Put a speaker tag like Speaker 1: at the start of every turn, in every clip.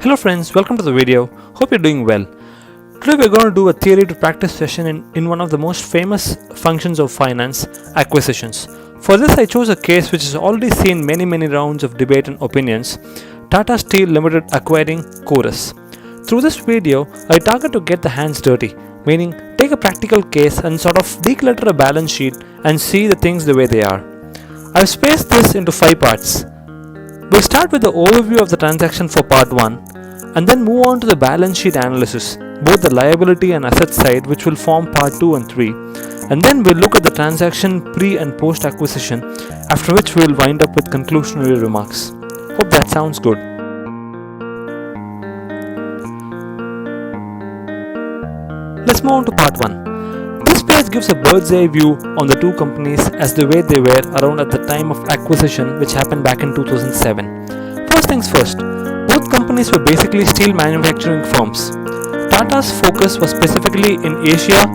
Speaker 1: Hello friends, welcome to the video. Hope you're doing well. Today we're going to do a theory to practice session in one of the most famous functions of finance, acquisitions. For this I chose a case which has already seen many rounds of debate and opinions, Tata Steel Limited acquiring Corus. Through this video, I target to get the hands dirty, meaning take a practical case and sort of declutter a balance sheet and see the things the way they are. I've spaced this into 5 parts. We'll start with the overview of the transaction for part 1 and then move on to the balance sheet analysis, both the liability and asset side, which will form part 2 and 3. And then we'll look at the transaction pre and post acquisition, after which we'll wind up with conclusionary remarks. Hope that sounds good. Let's move on to part 1. This page gives a bird's eye view on the two companies as the way they were around at the time of acquisition, which happened back in 2007. First things first, both companies were basically steel manufacturing firms. Tata's focus was specifically in Asia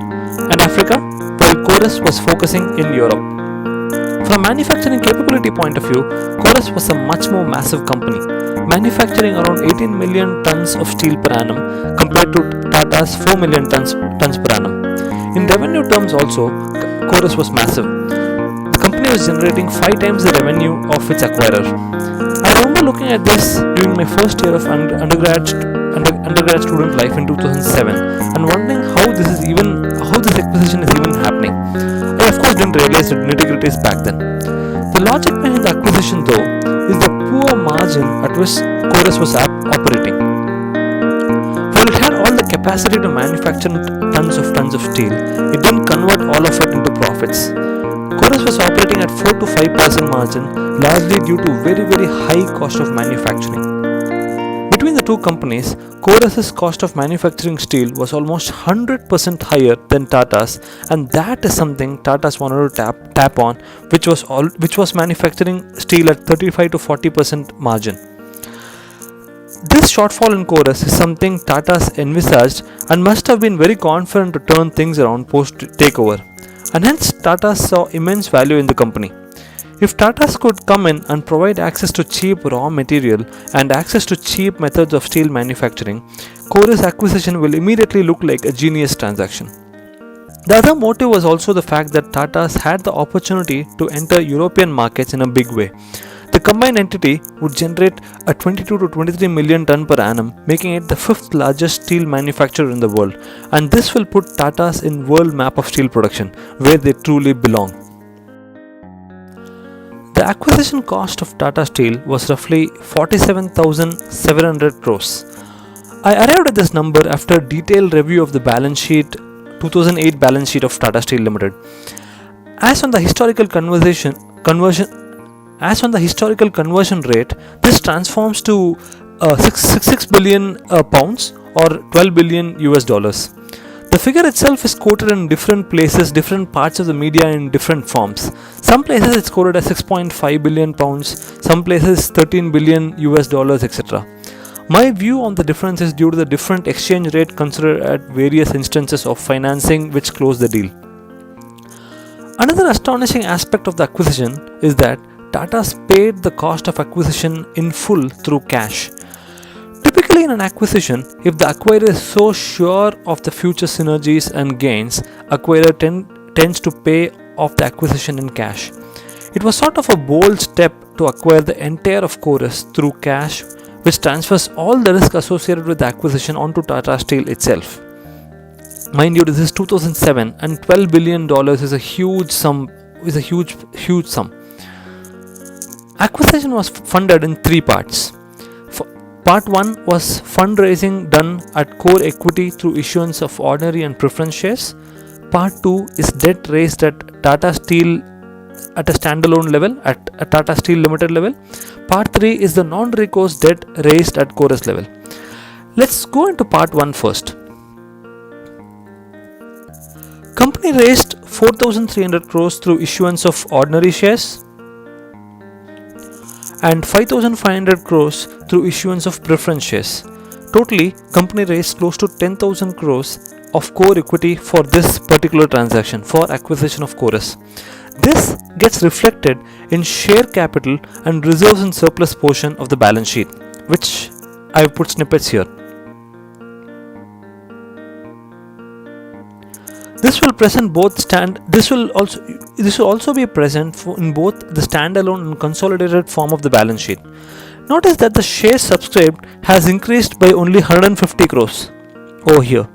Speaker 1: and Africa, while Corus was focusing in Europe. From a manufacturing capability point of view, Corus was a much more massive company, manufacturing around 18 million tons of steel per annum compared to Tata's 4 million tons per annum. In revenue terms also, Corus was massive. The company was generating 5 times the revenue of its acquirer. I remember looking at this during my first year of undergrad student life in 2007 and wondering how this acquisition is even happening. I of course didn't realize the nitty-gritties back then. The logic behind the acquisition though is the poor margin at which Corus was operating. While it had all the capacity to manufacture tons of steel, it didn't convert all of it into profits. Corus was operating at 4 to 5% margin, largely due to very high cost of manufacturing. Between the two companies, Corus's cost of manufacturing steel was almost 100% higher than Tata's, and that is something Tata's wanted to tap on, which was manufacturing steel at 35 to 40% margin. This shortfall in Corus is something Tata's envisaged and must have been very confident to turn things around post takeover, and hence Tata saw immense value in the company. If Tata's could come in and provide access to cheap raw material and access to cheap methods of steel manufacturing, Corus acquisition will immediately look like a genius transaction. The other motive was also the fact that Tata's had the opportunity to enter European markets in a big way. The combined entity would generate a 22 to 23 million ton per annum, making it the 5th largest steel manufacturer in the world, and this will put Tata's in world map of steel production, where they truly belong. The acquisition cost of Tata Steel was roughly 47,700 crores. I arrived at this number after a detailed review of the 2008 balance sheet of Tata Steel Limited. As on the historical conversion rate, this transforms to 6 billion pounds or 12 billion US dollars. The figure itself is quoted in different places, different parts of the media in different forms. Some places it's quoted as 6.5 billion pounds, some places 13 billion US dollars, etc. My view on the difference is due to the different exchange rate considered at various instances of financing which closed the deal. Another astonishing aspect of the acquisition is that Tata's paid the cost of acquisition in full through cash. Typically in an acquisition, if the acquirer is so sure of the future synergies and gains, acquirer tends to pay off the acquisition in cash. It was sort of a bold step to acquire the entire of Corus through cash, which transfers all the risk associated with the acquisition onto Tata Steel itself. Mind you, this is 2007 and $12 billion is a huge sum. Acquisition was funded in 3 parts. Part 1 was fundraising done at core equity through issuance of ordinary and preference shares. Part 2 is debt raised at Tata Steel at a standalone level, at a Tata Steel Limited level. Part 3 is the non-recourse debt raised at Corus level. Let's go into part 1 first. Company raised 4,300 crores through issuance of ordinary shares and 5,500 crores through issuance of preference shares. Totally, company raised close to 10,000 crores of core equity for this particular transaction, for acquisition of Corus. This gets reflected in share capital and reserves and surplus portion of the balance sheet, which I've put snippets here. This will also be present in both the standalone and consolidated form of the balance sheet. Notice that the shares subscribed has increased by only 150 crores over here.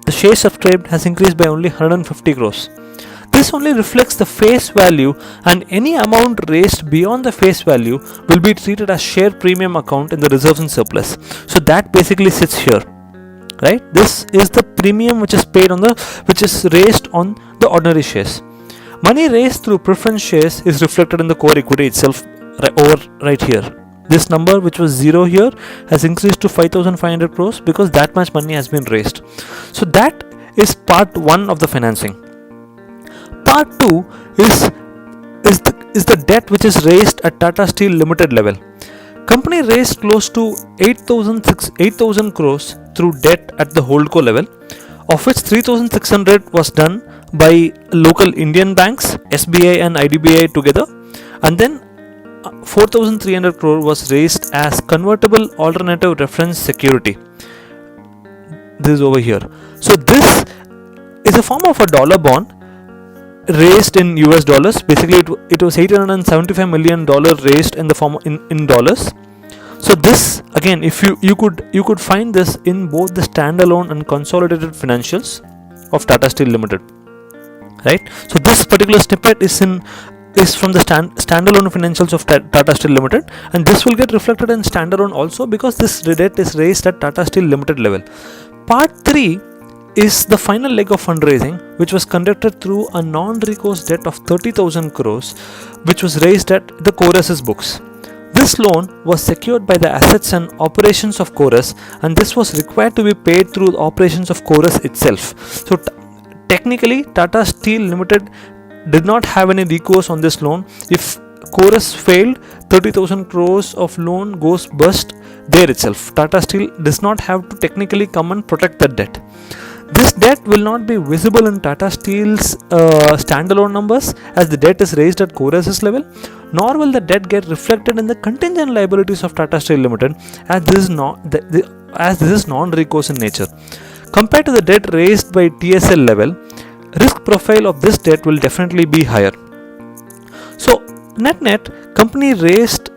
Speaker 1: The shares subscribed has increased by only 150 crores. This only reflects the face value, and any amount raised beyond the face value will be treated as share premium account in the reserves and surplus. So that basically sits here, right? This is the premium which is raised on the ordinary shares. Money raised through preference shares is reflected in the core equity itself right here. This number, which was 0 here, has increased to 5,500 crores because that much money has been raised. So that is part 1 of the financing. Part 2 is the debt which is raised at Tata Steel Limited level. Company raised close to 8,000 crores through debt at the holdco level, of which 3,600 was done by local Indian banks, SBI and IDBI together, and then 4,300 crore was raised as convertible alternative reference security. This is over here. So this is a form of a dollar bond raised in US dollars. Basically it was $875 million raised in the form in dollars. So this, again, if you could find this in both the standalone and consolidated financials of Tata Steel Limited, right? So this particular snippet is from the standalone financials of Tata Steel Limited, and this will get reflected in standalone also because this debt is raised at Tata Steel Limited level. Part 3 is the final leg of fundraising, which was conducted through a non-recourse debt of 30,000 crores, which was raised at the Corus's books. This loan was secured by the assets and operations of Corus, and this was required to be paid through the operations of Corus itself. So technically, Tata Steel Limited did not have any recourse on this loan. If Corus failed, 30,000 crores of loan goes bust there itself. Tata Steel does not have to technically come and protect that debt. This debt will not be visible in Tata Steel's standalone numbers as the debt is raised at Corus's level, nor will the debt get reflected in the contingent liabilities of Tata Steel Limited as this is non-recourse in nature. Compared to the debt raised by TSL level, risk profile of this debt will definitely be higher. So net company raised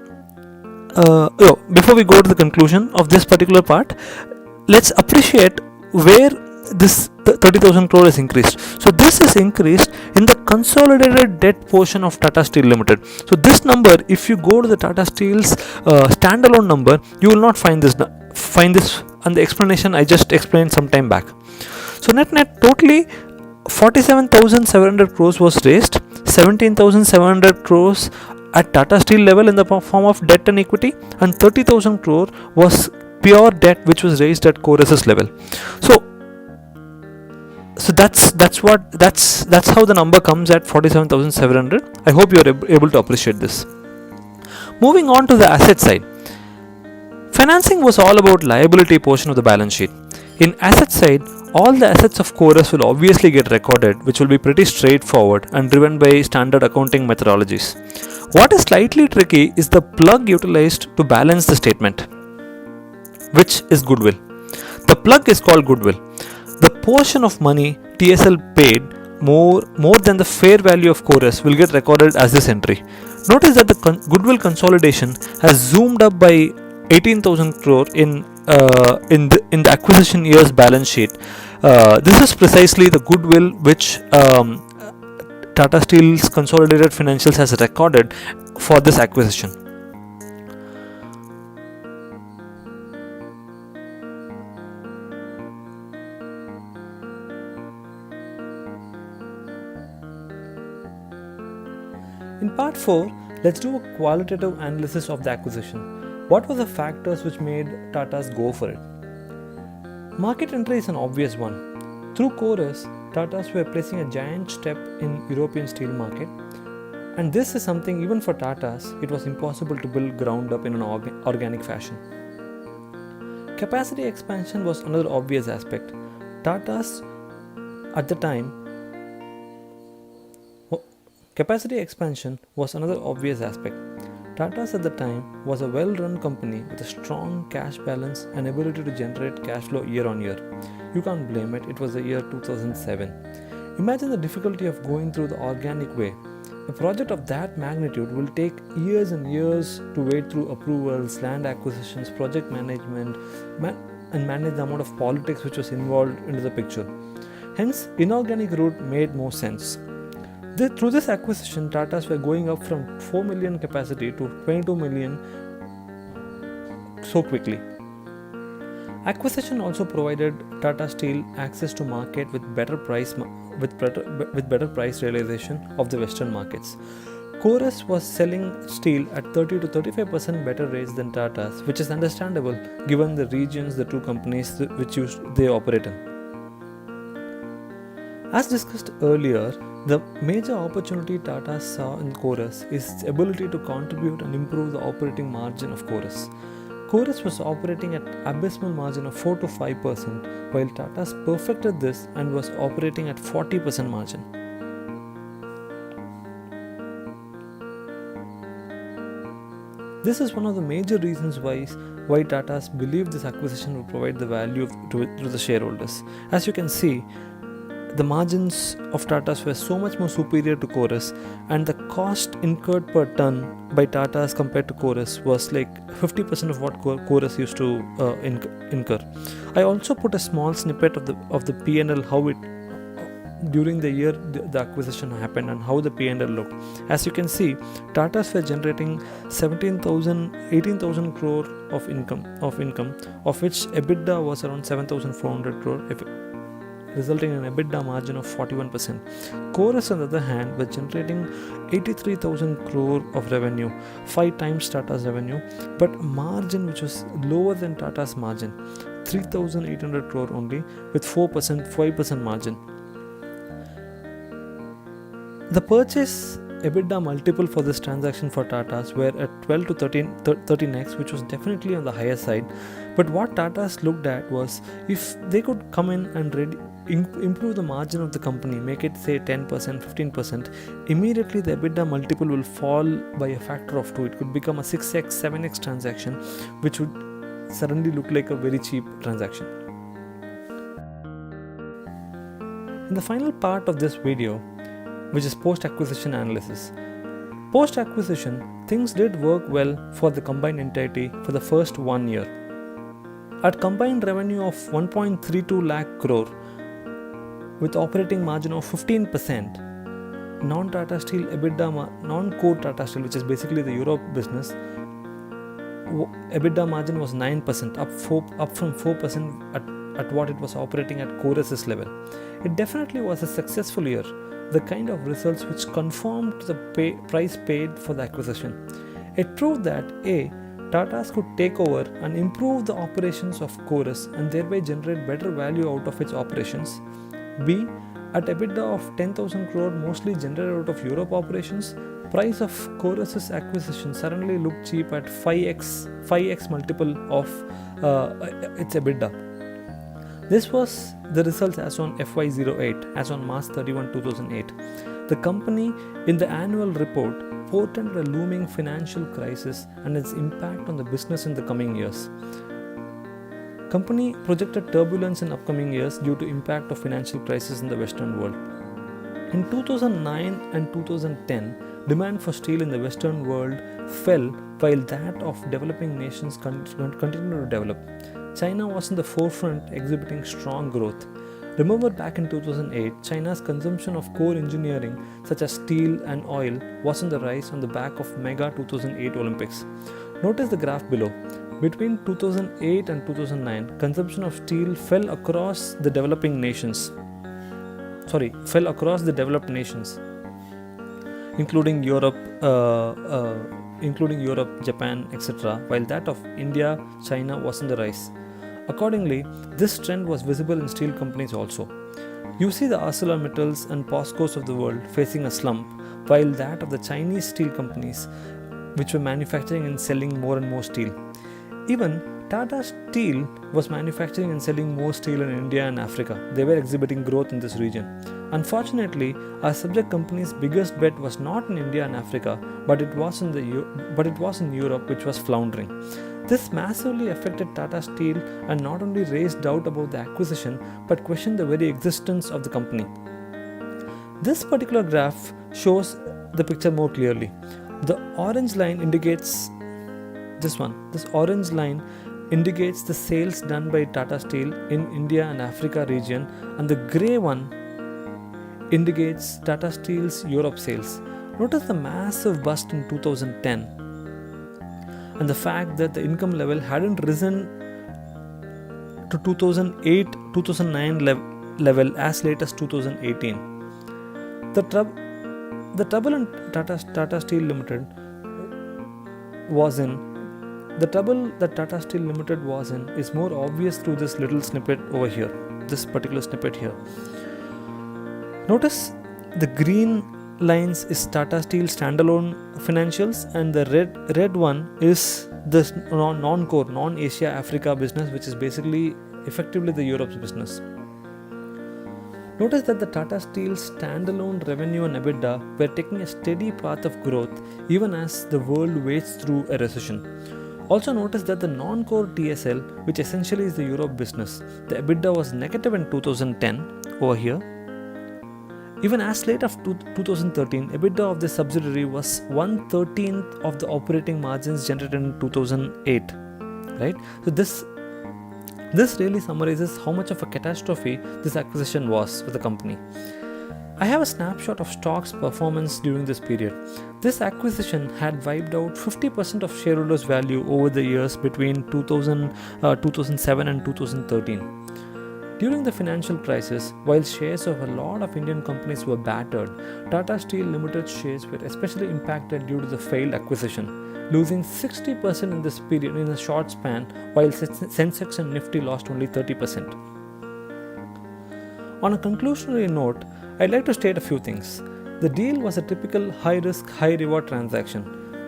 Speaker 1: before we go to the conclusion of this particular part, let's appreciate where this 30,000 crore is increased. So this is increased in the consolidated debt portion of Tata Steel Limited. So this number, if you go to the Tata Steel's standalone number, you will not find this and the explanation I just explained some time back. So net totally 47,700 crores was raised, 17,700 crores at Tata Steel level in the form of debt and equity, and 30,000 crore was pure debt which was raised at Corus's level. So that's how the number comes at 47,700. I hope you are able to appreciate this. Moving on to the asset side. Financing was all about liability portion of the balance sheet. In asset side, all the assets of Corus will obviously get recorded, which will be pretty straightforward and driven by standard accounting methodologies. What is slightly tricky is the plug utilized to balance the statement, which is Goodwill. The plug is called Goodwill. The portion of money TSL paid more than the fair value of Corus will get recorded as this entry. Notice that the Goodwill consolidation has zoomed up by 18,000 crore in the acquisition year's balance sheet. This is precisely the Goodwill which Tata Steel's consolidated financials has recorded for this acquisition. In part 4, let's do a qualitative analysis of the acquisition. What were the factors which made Tata's go for it? Market entry is an obvious one. Through Corus, Tatas were placing a giant step in European steel market, and this is something even for Tatas it was impossible to build ground up in an organic fashion. Capacity expansion was another obvious aspect. Tatas at the time Capacity expansion was another obvious aspect. Tata's at the time was a well-run company with a strong cash balance and ability to generate cash flow year on year. You can't blame it, it was the year 2007. Imagine the difficulty of going through the organic way. A project of that magnitude will take years and years to wade through approvals, land acquisitions, project management, and manage the amount of politics which was involved into the picture. Hence, inorganic route made more sense. Through this acquisition, Tatas were going up from 4 million capacity to 22 million so quickly. Acquisition also provided Tata Steel access to market with better price realization of the Western markets. Corus was selling steel at 30 to 35% better rates than Tata's, which is understandable given the regions the two companies which they operate in. As discussed earlier, the major opportunity Tata saw in Corus is its ability to contribute and improve the operating margin of Corus. Corus was operating at abysmal margin of 4 to 5%, while Tata's perfected this and was operating at 40% margin. This is one of the major reasons why Tata's believe this acquisition will provide the value to the shareholders. As you can see, the margins of Tata's were so much more superior to Corus, and the cost incurred per ton by Tata's compared to Corus was like 50% of what Corus used to incur. I also put a small snippet of the P&L, how it during the year the acquisition happened and how the P&L looked. As you can see, Tata's were generating 18,000 crore of income, of which EBITDA was around 7,400 crore. Resulting in an EBITDA margin of 41%. Corus, on the other hand, was generating 83,000 crore of revenue, 5 times Tata's revenue, but margin which was lower than Tata's margin, 3,800 crore only, with 5% margin. The purchase EBITDA multiple for this transaction for Tata's were at 12 to 13x, which was definitely on the higher side. But what Tata's looked at was if they could come in and improve the margin of the company, make it say 10%, 15%, immediately the EBITDA multiple will fall by a factor of 2. It could become a 6x, 7x transaction, which would suddenly look like a very cheap transaction. In the final part of this video, which is post-acquisition analysis. Post-acquisition, things did work well for the combined entity for the first 1 year. At combined revenue of 1.32 lakh crore with operating margin of 15%, non-Tata Steel EBITDA, non-core Tata Steel, which is basically the Europe business, EBITDA margin was 9%, up from 4% at what it was operating at Corus's level. It definitely was a successful year, the kind of results which conformed to the price paid for the acquisition. It proved that A. Tata's could take over and improve the operations of Corus and thereby generate better value out of its operations. B. At EBITDA of 10,000 crore mostly generated out of Europe operations, price of Corus's acquisition suddenly looked cheap at 5x multiple of its EBITDA. This was the results as on FY08, as on March 31, 2008. The company, in the annual report, portended a looming financial crisis and its impact on the business in the coming years. Company projected turbulence in upcoming years due to impact of financial crisis in the Western world. In 2009 and 2010, demand for steel in the Western world fell while that of developing nations continued to develop. China was in the forefront, exhibiting strong growth. Remember back in 2008, China's consumption of core engineering such as steel and oil was on the rise on the back of mega 2008 Olympics. Notice the graph below. Between 2008 and 2009, consumption of steel fell across the developed nations, including Europe, Japan, etc., while that of India, China was on the rise. Accordingly, this trend was visible in steel companies also. You see the ArcelorMittals and POSCOs of the world facing a slump, while that of the Chinese steel companies, which were manufacturing and selling more and more steel. Even Tata Steel was manufacturing and selling more steel in India and Africa. They were exhibiting growth in this region. Unfortunately, our subject company's biggest bet was not in India and Africa, but it was in Europe, which was floundering. This massively affected Tata Steel and not only raised doubt about the acquisition, but questioned the very existence of the company. This particular graph shows the picture more clearly. The orange line indicates this orange line indicates the sales done by Tata Steel in India and Africa region, and the grey one indicates Tata Steel's Europe sales. Notice the massive bust in 2010 and the fact that the income level hadn't risen to 2008-2009 level as late as 2018. The trouble in Tata Steel Limited was in The trouble that Tata Steel Limited was in is more obvious through this little snippet over here, this particular snippet here. Notice the green lines is Tata Steel standalone financials, and the red one is the non-core, non-Asia Africa business, which is basically effectively the Europe's business. Notice that the Tata Steel standalone revenue and EBITDA were taking a steady path of growth even as the world wades through a recession. Also notice that the non-core TSL, which essentially is the Europe business, the EBITDA was negative in 2010 over here. Even as late as 2013, EBITDA of this subsidiary was 1/13 of the operating margins generated in 2008. Right? So this really summarizes how much of a catastrophe this acquisition was for the company. I have a snapshot of stock's performance during this period. This acquisition had wiped out 50% of shareholders' value over the years between 2007 and 2013. During the financial crisis, while shares of a lot of Indian companies were battered, Tata Steel Limited shares were especially impacted due to the failed acquisition, losing 60% in this period in a short span, while Sensex and Nifty lost only 30%. On a conclusionary note, I'd like to state a few things. The deal was a typical high-risk, high-reward transaction.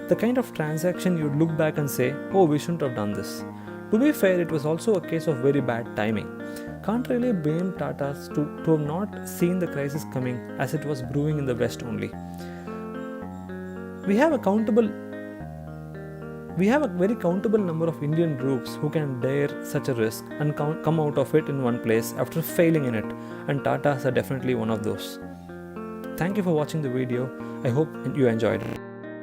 Speaker 1: The kind of transaction you'd look back and say, oh, we shouldn't have done this. To be fair, it was also a case of very bad timing. Can't really blame Tatas to have not seen the crisis coming, as it was brewing in the West only. We have a very countable number of Indian groups who can dare such a risk and come out of it in one place after failing in it, and Tatas are definitely one of those. Thank you for watching the video. I hope you enjoyed it.